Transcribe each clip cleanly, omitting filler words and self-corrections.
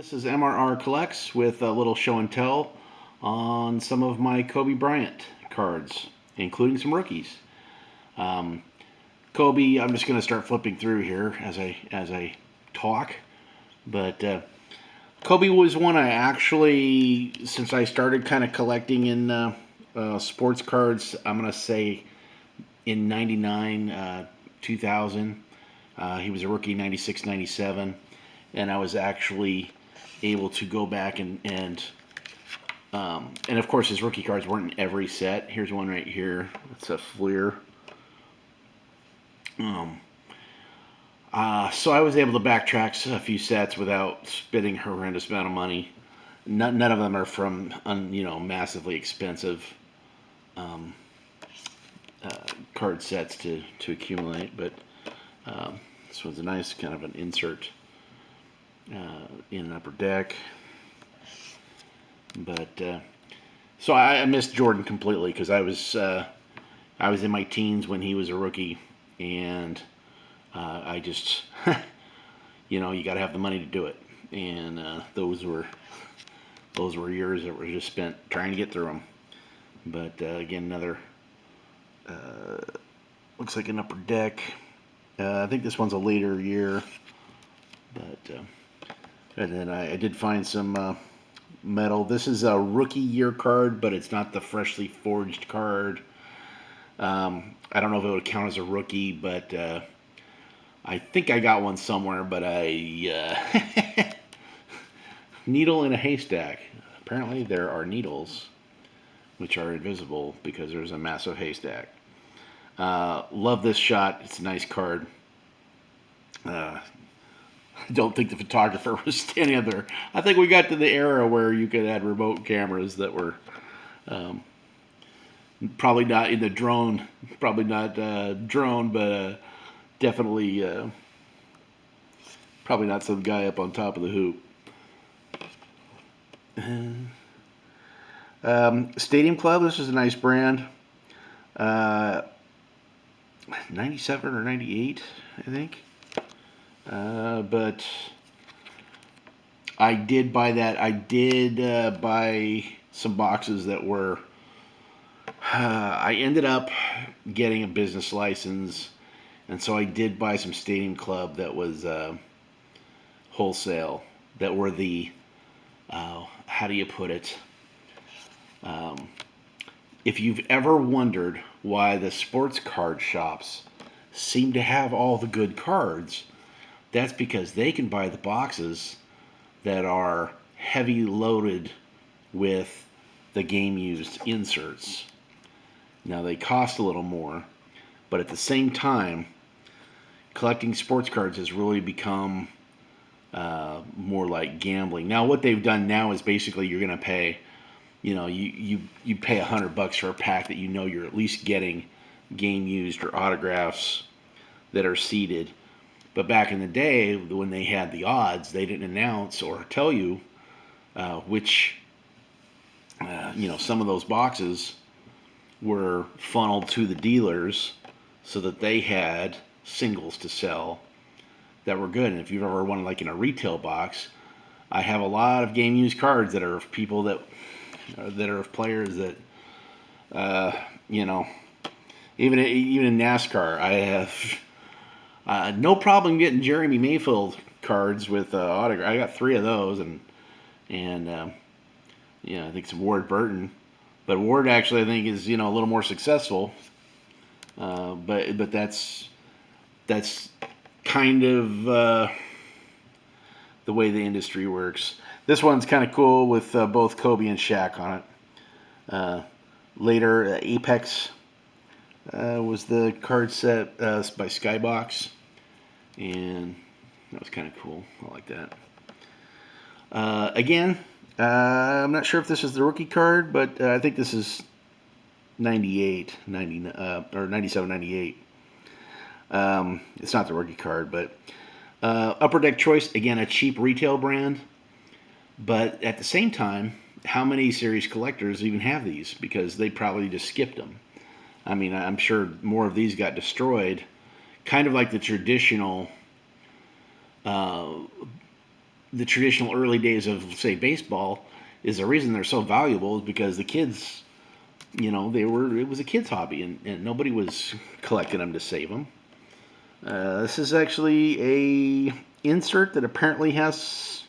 This is MRR Collects with a little show and tell on some of my Kobe Bryant cards, including some rookies. Um, Kobe, I'm just going to start flipping through here as I talk. But Kobe was one I actually, since I started kind of collecting in sports cards, I'm going to say in 99, 2000. He was a rookie 96, 97. And I was actually able to go back and of course his rookie cards weren't in every set. Here's one right here. It's a Fleer. Um, so I was able to backtrack a few sets without spending a horrendous amount of money. None of them are from massively expensive um, uh, card sets to accumulate, but this one's a nice kind of an insert in an upper deck. But so I missed Jordan completely because I was in my teens when he was a rookie, and I just you got to have the money to do it, and those were years that were just spent trying to get through them. But again, another uh, looks like an upper deck. I think this one's a later year, but and then I did find some metal. This is a rookie year card, but it's not the freshly forged card. I don't know if it would count as a rookie, but I think I got one somewhere. But needle in a haystack. Apparently, there are needles which are invisible because there's a massive haystack. Love this shot. It's a nice card. I don't think the photographer was standing there. I think we got to the era where you could add remote cameras that were um, probably not in the drone, probably not drone, but definitely probably not some guy up on top of the hoop. Stadium Club. This is a nice brand. Uh, 97 or 98, I think. But I did buy that. I did buy some boxes that were. I ended up getting a business license, and so I did buy some Stadium Club that was wholesale. That were the how do you put it? Um, if you've ever wondered why the sports card shops seem to have all the good cards, that's because they can buy the boxes that are heavy loaded with the game used inserts. Now they cost a little more, but at the same time, collecting sports cards has really become more like gambling. Now what they've done now is basically you're going to pay, you pay $100 for a pack that you're at least getting game used or autographs that are seeded. But back in the day, when they had the odds, they didn't announce or tell you which, some of those boxes were funneled to the dealers so that they had singles to sell that were good. And if you've ever wanted, like in a retail box, I have a lot of game used cards that are of people that are of players that, uh, you know, even in NASCAR, I have no problem getting Jeremy Mayfield cards with autograph. I got 3 of those, and I think some Ward Burton, but Ward actually I think is a little more successful. But that's kind of the way the industry works. This one's kind of cool with both Kobe and Shaq on it. Later, Apex was the card set by Skybox, and that was kind of cool. I like that. Again, I'm not sure if this is the rookie card, but I think this is 98, 90, or 97, 98. It's not the rookie card, but Upper Deck Choice, again, a cheap retail brand. But at the same time, how many series collectors even have these? Because they probably just skipped them. I mean, I'm sure more of these got destroyed. Kind of like the traditional the traditional early days of, say, baseball, is the reason they're so valuable is because the kids, it was a kid's hobby, and nobody was collecting them to save them. This is actually a insert that apparently has,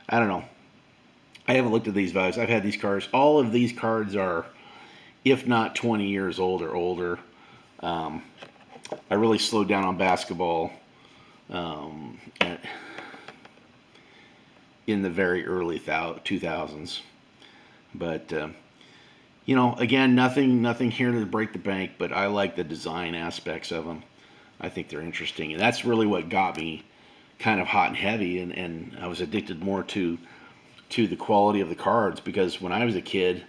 I don't know. I haven't looked at these values. I've had these cards. All of these cards are, if not 20 years old or older. Um, I really slowed down on basketball in the very early 2000s. But again, nothing here to break the bank. But I like the design aspects of them. I think they're interesting, and that's really what got me kind of hot and heavy, and I was addicted more to the quality of the cards, because when I was a kid,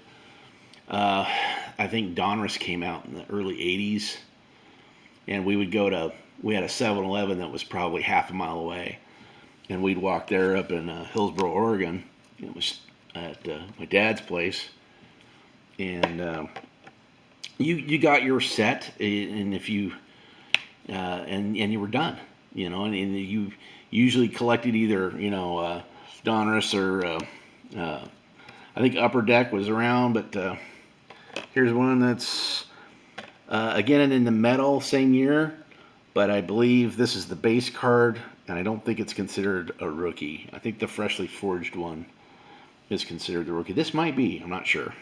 I think Donruss came out in the early 80s, and we had a 7-Eleven that was probably half a mile away, and we'd walk there up in Hillsboro, Oregon. It was at my dad's place, and you got your set, and if you and you were done, and you usually collected either Donruss or I think Upper Deck was around, but here's one that's again in the metal, same year, but I believe this is the base card, and I don't think it's considered a rookie. I think the freshly forged one is considered the rookie. This might be, I'm not sure.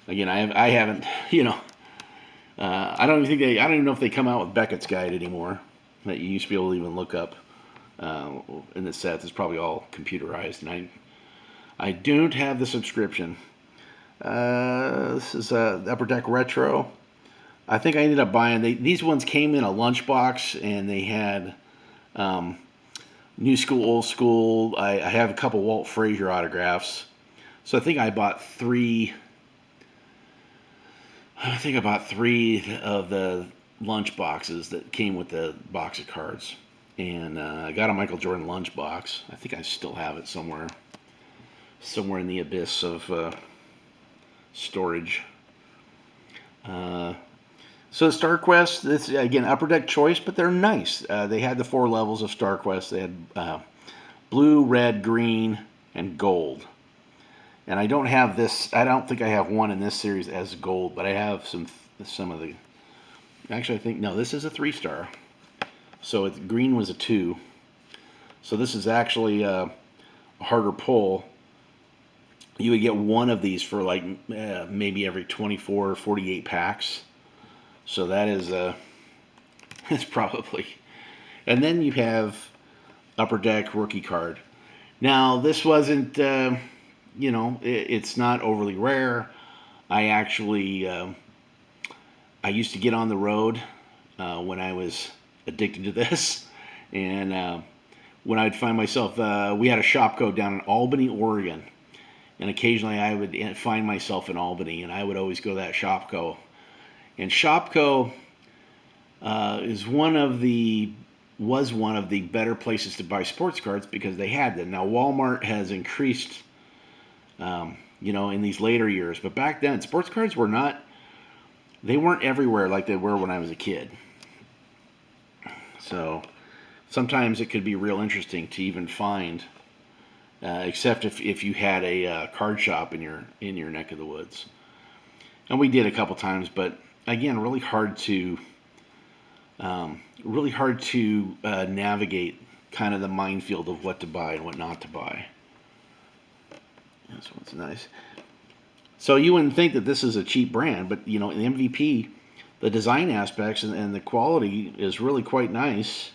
Again, I haven't, I don't even know if they come out with Beckett's Guide anymore, that you used to be able to even look up in the sets. It's probably all computerized, and I don't have the subscription. This is the Upper Deck Retro. I think I ended up buying, these ones came in a lunchbox, and they had new school, old school. I have a couple Walt Frazier autographs. So I think I bought three of the lunch boxes that came with the box of cards. And I got a Michael Jordan lunch box. I think I still have it somewhere in the abyss of storage. So StarQuest, this again Upper Deck choice, but they're nice. They had the 4 levels of StarQuest. They had blue, red, green, and gold. And I don't have this. I don't think I have one in this series as gold, but I have some of the. Actually, I think no. This is a 3-star. So green was a 2. So this is actually a harder pull. You would get one of these for like maybe every 24 or 48 packs. So that is it's probably. And then you have Upper Deck rookie card. Now this wasn't. It's not overly rare. I actually, I used to get on the road when I was addicted to this, and when I'd find myself, we had a Shopko down in Albany, Oregon, and occasionally I would find myself in Albany, and I would always go to that Shopko. And Shopko was one of the better places to buy sports cards because they had them. Now Walmart has increased. In these later years. But back then, sports cards weren't everywhere like they were when I was a kid. So sometimes it could be real interesting to even find, except if you had a card shop in your neck of the woods. And we did a couple times, but again, really hard to navigate kind of the minefield of what to buy and what not to buy. This one's nice. So you wouldn't think that this is a cheap brand, but in MVP, the design aspects and the quality is really quite nice,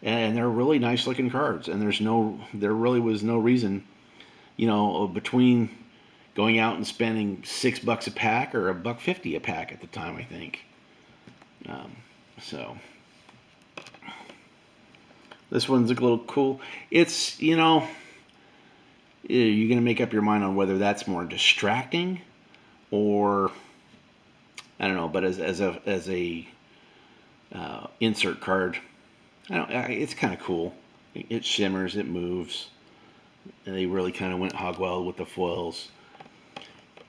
and they're really nice looking cards. And there really was no reason, between going out and spending $6 a pack or $1.50 a pack at the time, I think. So this one's a little cool. It's you're going to make up your mind on whether that's more distracting or I don't know. But as a insert card, it's kind of cool. It shimmers, it moves, and they really kind of went hog wild with the foils.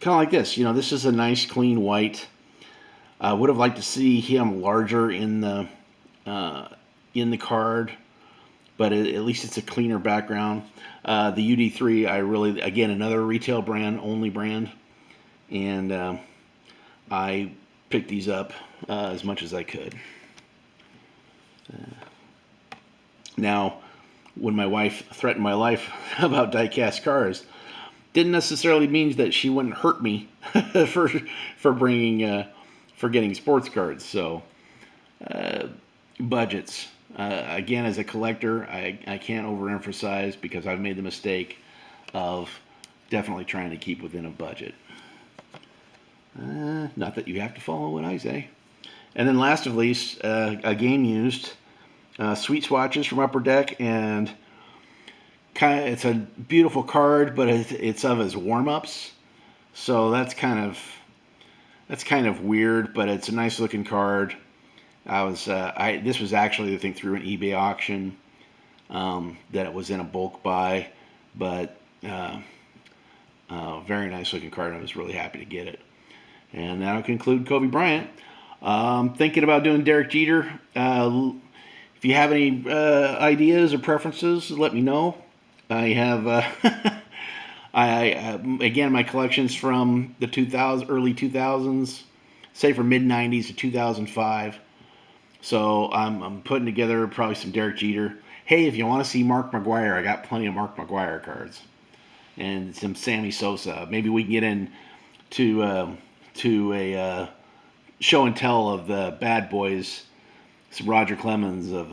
Kind of like this. This is a nice clean white. I would have liked to see him larger in the card, but at least it's a cleaner background. The UD3, I really, again, another retail brand, only brand, and I picked these up as much as I could. Now, when my wife threatened my life about die-cast cars, didn't necessarily mean that she wouldn't hurt me for bringing for getting sports cards. So budgets. Again, as a collector, I can't overemphasize because I've made the mistake of definitely trying to keep within a budget. Not that you have to follow what I say. And then last of least, a game used. Sweet Swatches from Upper Deck, and it's a beautiful card, but it's of his warm-ups, so that's kind of weird, but it's a nice looking card. This was actually, I think, through an eBay auction, that it was in a bulk buy, but very nice looking card. I was really happy to get it. And that'll conclude Kobe Bryant. Thinking about doing Derek Jeter. If you have any ideas or preferences, let me know. I have, again, my collection's from the early 2000s, say from mid 90s to 2005. So I'm putting together probably some Derek Jeter. Hey, if you want to see Mark McGwire, I got plenty of Mark McGwire cards, and some Sammy Sosa. Maybe we can get into a show and tell of the bad boys. Some Roger Clemens of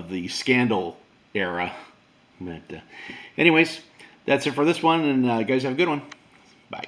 the Scandal era. But anyways, that's it for this one, and guys have a good one. Bye.